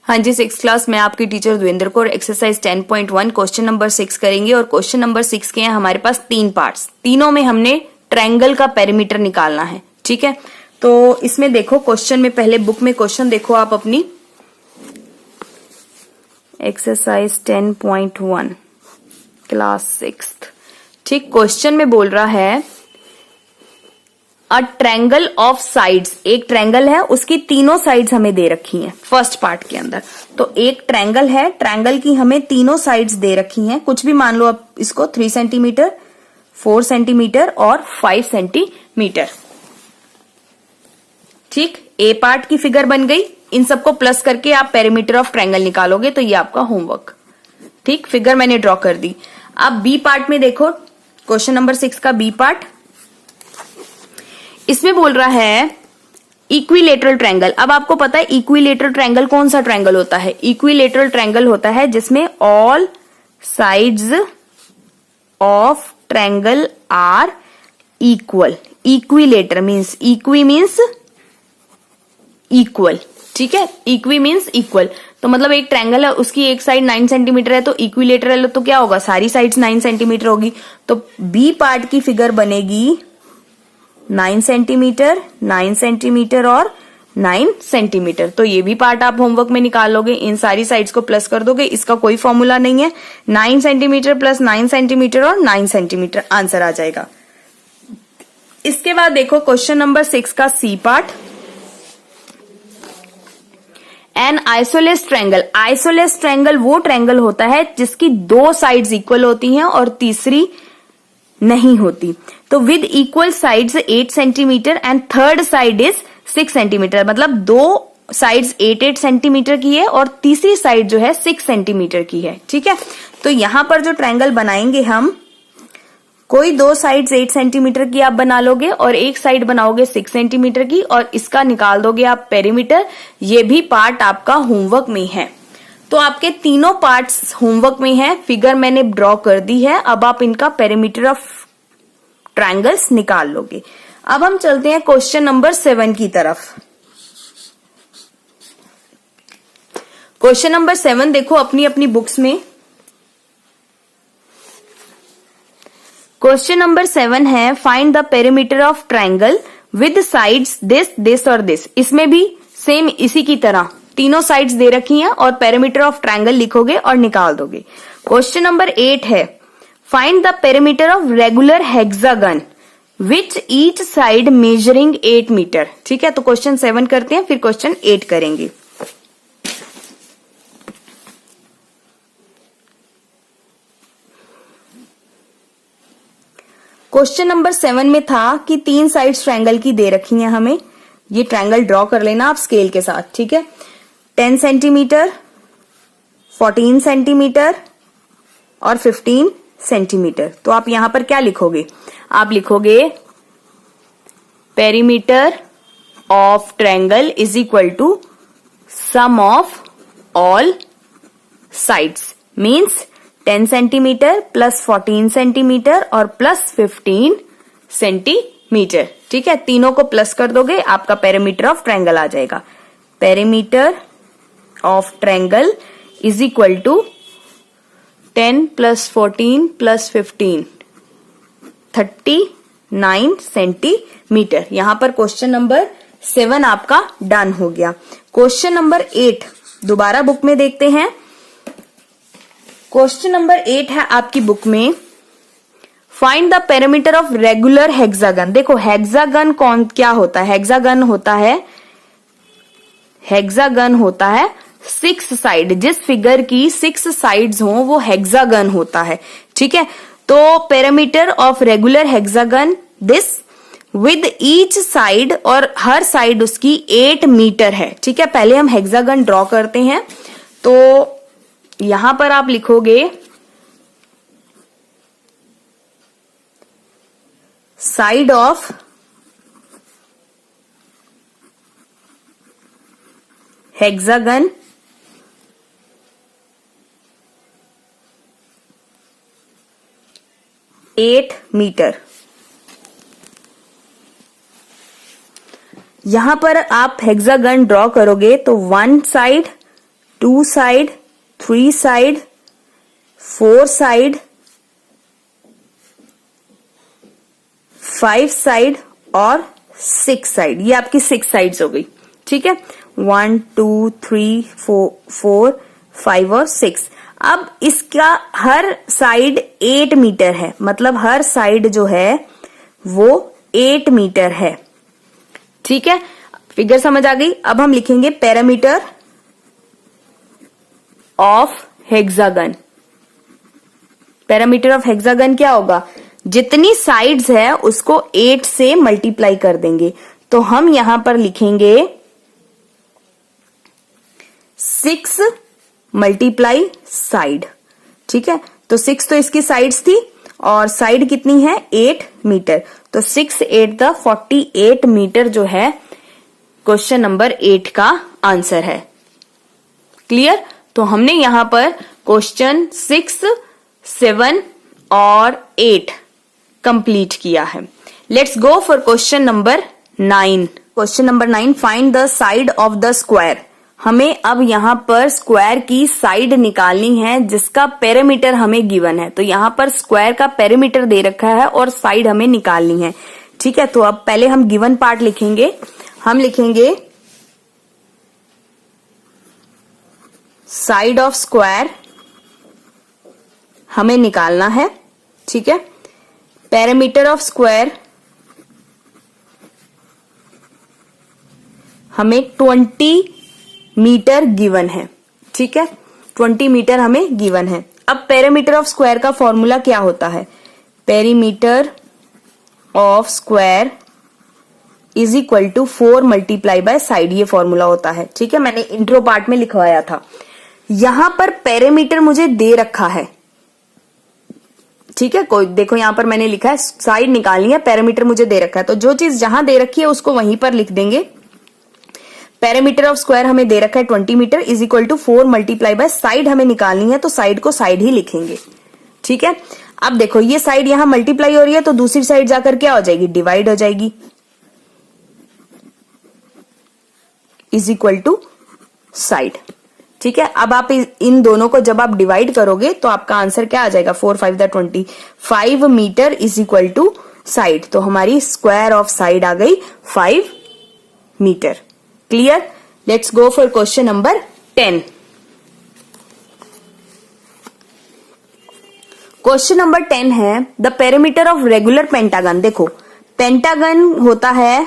हाँ जी, 6th class में आपकी teacher Dwinder Kaur exercise 10.1 question number 6 करेंगे। और क्वेश्चन नंबर 6 के हैं हमारे पास 3 पार्ट्स, तीनों में हमने ट्रायंगल का पेरीमीटर निकालना है। ठीक है, तो इसमें देखो क्वेश्चन में, पहले बुक में क्वेश्चन देखो आप अपनी, एक्सरसाइज 10.1 क्लास 6। ठीक, क्वेश्चन में बोल रहा है अ ट्रायंगल ऑफ साइड्स, एक ट्रायंगल है, उसकी तीनों साइड्स हमें दे रखी हैं फर्स्ट पार्ट के अंदर। तो एक ट्रायंगल है, ट्रायंगल की हमें तीनों साइड्स दे रखी हैं, कुछ भी मान लो आप इसको, 3 सेंटीमीटर, 4 सेंटीमीटर और 5 सेंटीमीटर। ठीक, ए पार्ट की फिगर बन गई। इन सबको प्लस करके आप पेरीमीटर ऑफ ट्रायंगल निकालोगे, तो ये आपका होमवर्क। ठीक, फिगर मैंने ड्रॉ कर दी। अब बी पार्ट में देखो, क्वेश्चन नंबर 6 का बी पार्ट, इसमें बोल रहा है इक्विलेटरल ट्रायंगल। अब आपको पता है इक्विलेटरल ट्रायंगल कौन सा ट्रायंगल होता है? इक्विलेटरल ट्रायंगल होता है जिसमें all sides of triangle are equal. Equilateral means, equi means equal. ठीक है, इक्वी मींस इक्वल। तो मतलब एक ट्रायंगल है, उसकी एक साइड 9 सेंटीमीटर है, तो इक्विलेटरल तो क्या होगा, सारी साइड्स 9 सेंटीमीटर होगी। तो बी पार्ट की फिगर बनेगी 9 सेंटीमीटर, 9 सेंटीमीटर और 9 सेंटीमीटर। तो ये भी पार्ट आप होमवर्क में निकाल लोगे, इन सारी साइड्स को प्लस कर दोगे। इसका कोई फॉर्मूला नहीं है, 9 सेंटीमीटर प्लस 9 सेंटीमीटर और 9 सेंटीमीटर आंसर आ जाएगा। इसके बाद देखो क्वेश्चन नंबर 6 का C part, an isosceles triangle. Isosceles triangle वो ट्रायंगल होता है जिसकी 2 साइड्स इक्वल होती हैं और तीसरी नहीं होती। तो with equal sides 8 centimetre and third side is 6 centimetre. मतलब 2 साइड्स 8 सेंटीमीटर की है और तीसरी साइड जो है 6 सेंटीमीटर की है। ठीक है, तो यहां पर जो ट्रायंगल बनाएंगे हम, कोई 2 साइड्स 8 सेंटीमीटर की आप बना लोगे और एक साइड बनाओगे 6 सेंटीमीटर की, और इसका निकाल दोगे आप पेरीमीटर। ये भी पार्ट आपका होमवर्क में है। तो आपके तीनों पार्ट्स होमवर्क में है, फिगर मैंने ड्रॉ कर दी है। अब आप इनका पेरीमीटर ऑफ ट्रायंगल्स निकाल लोगे। अब हम चलते हैं क्वेश्चन नंबर 7 की तरफ। क्वेश्चन नंबर 7 देखो अपनी अपनी बुक्स में। क्वेश्चन नंबर 7 है find the perimeter of triangle with sides this, this और दिस। इसमें भी सेम इसी की तरह तीनों साइड्स दे रखी हैं और पेरीमीटर ऑफ ट्रायंगल लिखोगे और निकाल दोगे। क्वेश्चन नंबर 8 है find the perimeter of regular hexagon which each side measuring 8 metre. ठीक है, तो क्वेश्चन 7 करते हैं, फिर क्वेश्चन 8 करेंगे। क्वेश्चन नंबर 7 में था कि 3 साइड्स ट्रायंगल की दे रखी हैं हमें। ये ट्रायंगल ड्रॉ कर लेना आप स्केल के साथ। ठीक है, 10 सेंटीमीटर, 14 सेंटीमीटर और 15 सेंटीमीटर। तो आप यहां पर क्या लिखोगे? आप लिखोगे perimeter of triangle is equal to sum of all sides, means 10 centimetre plus 14 centimetre और प्लस 15 सेंटीमीटर। ठीक है, तीनों को प्लस कर दोगे, आपका पेरीमीटर ऑफ ट्रायंगल आ जाएगा। Perimeter of triangle is equal to 10 plus 14 plus 15, 39 centimetre. यहां पर क्वेश्चन नंबर 7 आपका डन हो गया। क्वेश्चन नंबर 8 दोबारा बुक में देखते हैं। क्वेश्चन नंबर 8 है आपकी बुक में, find the perimeter of regular hexagon. देखो हेक्सागन कौन क्या होता है? हेक्सागन होता है 6 साइड। जिस फिगर की 6 साइड्स हो वो हेक्सागन होता है। ठीक है, तो perimeter of regular hexagon this with each side, और हर साइड उसकी 8 मीटर है। ठीक है, पहले हम हेक्सागन ड्रॉ करते हैं। तो यहां पर आप लिखोगे side of hexagon eight metre. यहां पर आप हेक्सागन ड्रॉ करोगे तो 1 side, 2 side, 3 side, 4 side, 5 side और 6 साइड। ये आपकी 6 साइड्स हो गई, ठीक है। 1 2 3 4 5 और 6। अब इसका हर साइड 8 मीटर है, मतलब हर साइड जो है वो 8 मीटर है, ठीक है। फिगर समझ आ गई। अब हम लिखेंगे parameter of hexagon. Parameter of hexagon क्या होगा, जितनी साइड्स है उसको 8 से मल्टीप्लाई कर देंगे। तो हम यहां पर लिखेंगे 6 मल्टीप्लाई साइड, ठीक है। तो 6 तो इसकी साइड्स थी और साइड कितनी है 8 मीटर। तो 6 8 द 48 मीटर जो है क्वेश्चन नंबर 8 का आंसर है। क्लियर। तो हमने यहां पर क्वेश्चन 6, 7 और 8 कंप्लीट किया है। Let's go for question number 9। Question number 9, find the side of the square. हमें अब यहां पर स्क्वायर की साइड निकालनी है जिसका पेरीमीटर हमें गिवन है। तो यहां पर स्क्वायर का पेरीमीटर दे रखा है और साइड हमें निकालनी है, ठीक है। तो अब पहले हम गिवन पार्ट लिखेंगे। हम लिखेंगे साइड ऑफ स्क्वायर हमें निकालना है, ठीक है। पेरीमीटर ऑफ स्क्वायर हमें 20 मीटर गिवन है, ठीक है। 20 मीटर हमें गिवन है। अब पेरीमीटर ऑफ स्क्वायर का फॉर्मूला क्या होता है, perimeter of square is equal to 4 multiply by side, ये फॉर्मूला होता है, ठीक है। मैंने इंट्रो पार्ट में लिखवाया था। यहां पर पेरीमीटर मुझे दे रखा है, ठीक है। कोई देखो यहां पर मैंने लिखा है साइड निकालनी है, पेरीमीटर मुझे दे रखा है। तो जो चीज जहां दे रखी है उसको वहीं पर लिख देंगे। पेरीमीटर ऑफ स्क्वायर हमें दे रखा है 20 metre is equal to 4 multiply by side हमें निकालनी है, तो साइड को साइड ही लिखेंगे, ठीक है। अब देखो ये साइड यहां मल्टीप्लाई हो रही है तो दूसरी साइड जाकर क्या हो जाएगी, डिवाइड हो जाएगी, इज इक्वल टू साइड, ठीक है। अब आप इन दोनों को जब आप डिवाइड करोगे तो आपका आंसर क्या आ जाएगा, 4 5 the 20, 5 metre is equal to side. तो हमारी स्क्वायर ऑफ साइड आ गई 5 metre. Clear. Let's go for question number 10। Question number 10 है the perimeter of regular pentagon. देखो पेंटागन होता है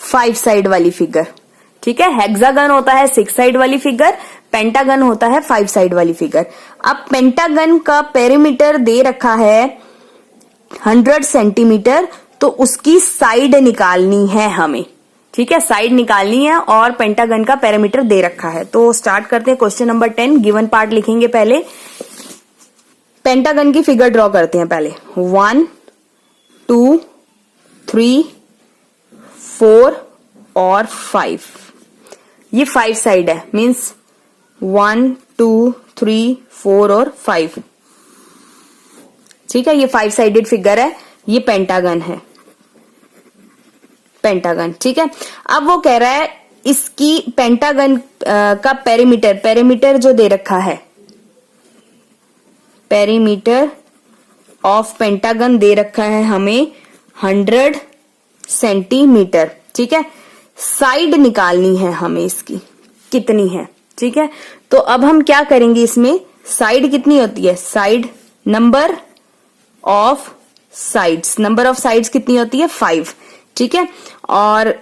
5 साइड वाली फिगर, ठीक है। हेक्सागन होता है 6 साइड वाली फिगर, पेंटागन होता है 5 साइड वाली फिगर। अब पेंटागन का पेरीमीटर दे रखा है 100 सेंटीमीटर, तो उसकी साइड निकालनी है हमें, ठीक है। साइड निकालनी है और पेंटागन का पेरीमीटर दे रखा है। तो स्टार्ट करते हैं क्वेश्चन नंबर 10। गिवन पार्ट लिखेंगे पहले, पेंटागन की फिगर ड्रॉ करते हैं पहले। 1 2 3 4 और 5, ये 5 साइड है, मीन्स 1 2 3 4 और 5, ठीक है। ये 5 साइडेड फिगर है, ये पेंटागन है, पेंटागन, ठीक है। अब वो कह रहा है इसकी पेंटागन का पेरीमीटर जो दे रखा है, पेरीमीटर ऑफ पेंटागन दे रखा है हमें 100 सेंटीमीटर, ठीक है। साइड निकालनी है हमें इसकी कितनी है, ठीक है। तो अब हम क्या करेंगे, इसमें साइड कितनी होती है, side number of sides, number of sides कितनी होती है 5, ठीक है। और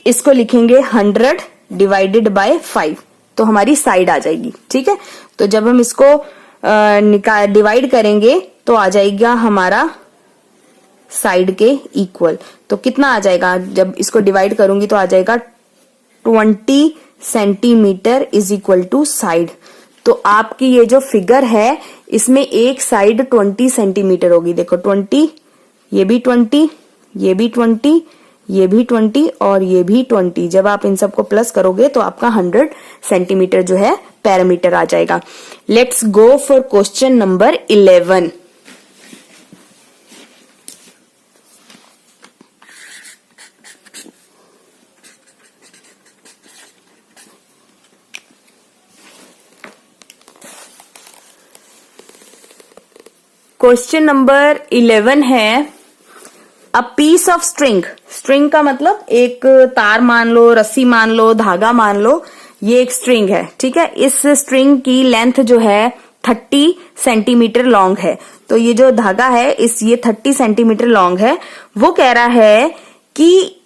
इसको लिखेंगे 100 डिवाइडेड बाय 5, तो हमारी साइड आ जाएगी, ठीक है। तो जब हम इसको डिवाइड करेंगे तो आ जाएगा हमारा साइड के इक्वल। तो कितना आ जाएगा, जब इसको डिवाइड करूंगी तो आ जाएगा 20 centimetre is equal to side. तो आपकी ये जो फिगर है इसमें एक साइड 20 सेंटीमीटर होगी। देखो 20, ये भी 20, ये भी 20, ये भी 20 और ये भी 20। जब आप इन सबको प्लस करोगे तो आपका 100 सेंटीमीटर जो है पैरामीटर आ जाएगा। Let's go for question number 11। Question number 11 है a piece of string. String का मतलब एक तार मान लो, रस्सी मान लो, धागा मान लो, ये एक स्ट्रिंग है, ठीक है। इस स्ट्रिंग की लेंथ जो है 30 सेंटीमीटर लॉन्ग है। तो ये जो धागा है ये 30 सेंटीमीटर लॉन्ग है। वो कह रहा है कि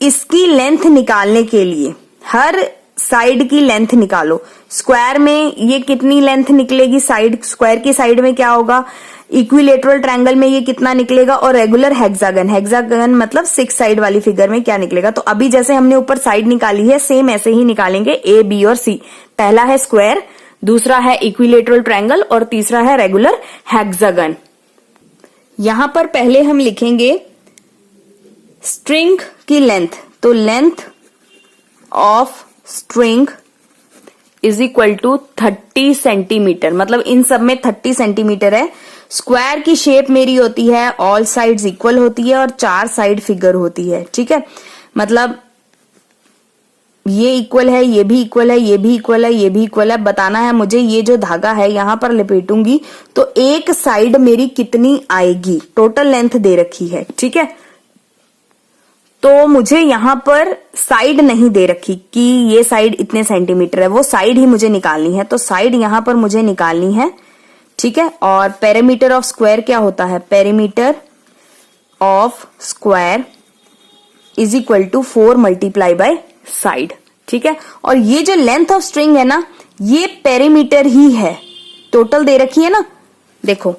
इसकी लेंथ निकालने के लिए हर साइड की लेंथ निकालो। स्क्वायर में ये कितनी लेंथ निकलेगी, साइड स्क्वायर की साइड में क्या होगा, इक्विलेटरल ट्रायंगल में ये कितना निकलेगा, और रेगुलर हेक्सागन, हेक्सागन मतलब 6 साइड वाली फिगर में क्या निकलेगा। तो अभी जैसे हमने ऊपर साइड निकाली है, सेम ऐसे ही निकालेंगे ए, बी और सी। पहला है स्क्वायर, दूसरा है इक्विलेटरल ट्रायंगल और तीसरा है रेगुलर हेक्सागन। यहां पर पहले हम लिखेंगे स्ट्रिंग की लेंथ। तो length of string is equal to 30 centimetre, मतलब इन सब में 30 सेंटीमीटर है। स्क्वायर की शेप मेरी होती है ऑल साइड्स इक्वल होती है और 4 साइड फिगर होती है, ठीक है। मतलब ये इक्वल है, ये भी इक्वल है, ये भी इक्वल है, ये भी इक्वल है। बताना है मुझे ये जो धागा है यहां पर लपेटूंगी तो एक साइड मेरी कितनी आएगी। टोटल लेंथ दे रखी है, ठीक है। तो मुझे यहां पर साइड नहीं दे रखी कि ये साइड इतने सेंटीमीटर है, वो साइड ही मुझे निकालनी है। तो साइड यहां पर मुझे निकालनी है, ठीक है। और पेरीमीटर ऑफ स्क्वायर क्या होता है, perimeter of square is equal to 4 multiply by side, ठीक है। और ये जो लेंथ ऑफ स्ट्रिंग है ना, ये पेरीमीटर ही है, टोटल दे रखी है ना। देखो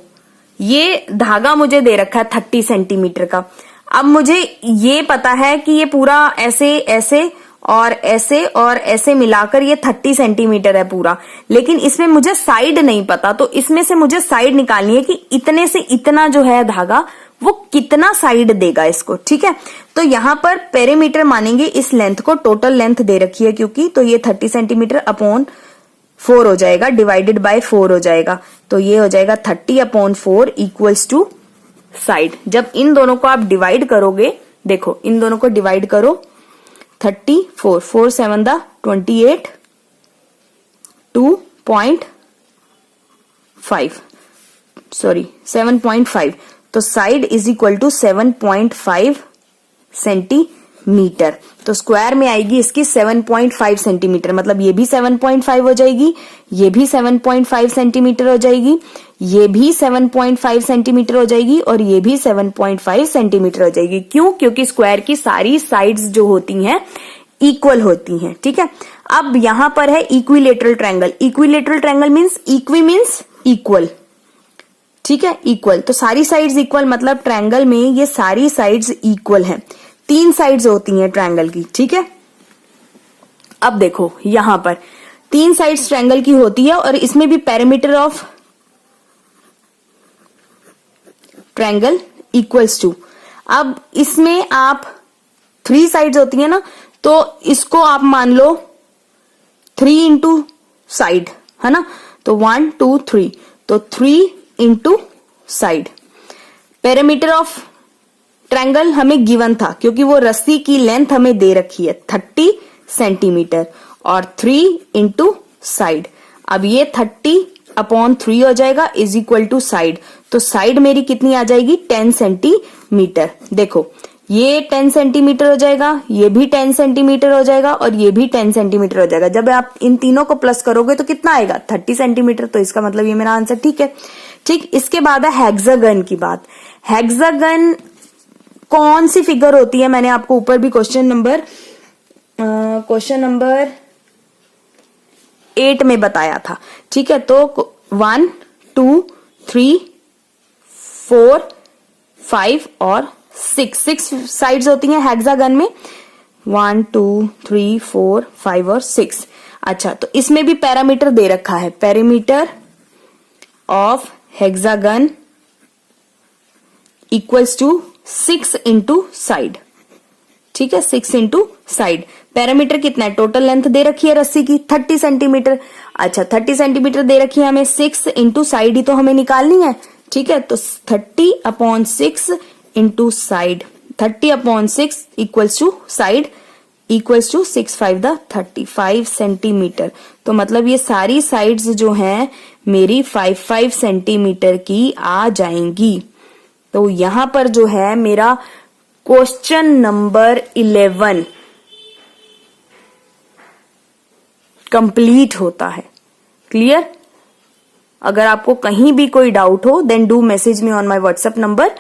ये धागा मुझे दे रखा है 30 सेंटीमीटर का। अब मुझे ये पता है कि ये पूरा ऐसे ऐसे और ऐसे और ऐसे मिलाकर ये 30 सेंटीमीटर है पूरा, लेकिन इसमें मुझे साइड नहीं पता। तो इसमें से मुझे साइड निकालनी है कि इतने से इतना जो है धागा वो कितना साइड देगा इसको, ठीक है। तो यहां पर पेरीमीटर मानेंगे इस लेंथ को, टोटल लेंथ दे रखी है क्योंकि, तो ये 30 सेंटीमीटर अपॉन 4 हो जाएगा, डिवाइडेड बाय 4 हो जाएगा। तो ये हो जाएगा 30 अपॉन 4 इक्वल्स टू साइड। जब इन दोनों को आप डिवाइड करोगे, देखो इन दोनों को डिवाइड करो, 34 4 7 28 2.5 सॉरी 7.5। तो side is equal to 7.5 centimetre. तो स्क्वायर में आएगी इसकी 7.5 सेंटीमीटर, मतलब ये भी 7.5 हो जाएगी, ये भी 7.5 सेंटीमीटर हो जाएगी, ये भी 7.5 सेंटीमीटर हो जाएगी और ये भी 7.5 सेंटीमीटर हो जाएगी। क्यों? क्योंकि स्क्वायर की सारी साइड्स जो होती हैं इक्वल होती हैं, ठीक है। अब यहां पर है equilateral triangle. Equilateral triangle means equi means equal, ठीक है, इक्वल। तो सारी साइड्स इक्वल, मतलब ट्रायंगल में ये सारी साइड्स इक्वल हैं। 3 साइड्स होती हैं ट्रायंगल की, ठीक है। अब देखो यहां पर 3 साइड्स ट्रायंगल की होती है और इसमें भी perimeter of triangle equals to, अब इसमें आप 3 साइड्स होती है ना, तो इसको आप मान लो 3 इंटू साइड, है ना। तो 1 2 3, तो 3 into side. Perimeter of triangle हमें गिवन था क्योंकि वो रस्सी की लेंथ हमें दे रखी है 30 सेंटीमीटर और 3 इंटू साइड। अब ये 30 अपॉन 3 हो जाएगा इज इक्वल टू साइड। तो साइड मेरी कितनी आ जाएगी, 10 सेंटीमीटर। देखो ये 10 सेंटीमीटर हो जाएगा, ये भी 10 सेंटीमीटर हो जाएगा और ये भी 10 सेंटीमीटर हो जाएगा। जब आप इन तीनों को प्लस करोगे तो कितना आएगा, 30 सेंटीमीटर। तो इसका मतलब ये मेरा आंसर ठीक है, ठीक। इसके बाद है हेक्सागन की बात। हेक्सागन कौन सी फिगर होती है, मैंने आपको ऊपर भी क्वेश्चन नंबर 8 में बताया था, ठीक है। तो 1 2 3 4 5 और 6 साइड्स होती हैं हेक्सागन में, 1 2 3 4 5 और 6। अच्छा, तो इसमें भी पैरामीटर दे रखा है, perimeter of hexagon equals to 6 into side, ठीक है, 6 इंटू साइड। पैरामीटर कितना है, टोटल लेंथ दे रखी है रस्सी की 30 सेंटीमीटर। अच्छा 30 सेंटीमीटर दे रखी है हमें, 6 इंटू साइड ही तो हमें निकालनी है, ठीक है। तो 30 upon 6 into side, 30 upon 6 equals to side equals to 6 5 the 35 centimetre. तो मतलब ये सारी साइड्स जो हैं मेरी 5 सेंटीमीटर की आ जाएंगी। तो यहां पर जो है मेरा क्वेश्चन नंबर 11 कंप्लीट होता है। क्लियर? अगर आपको कहीं भी कोई डाउट हो then do message me on my WhatsApp number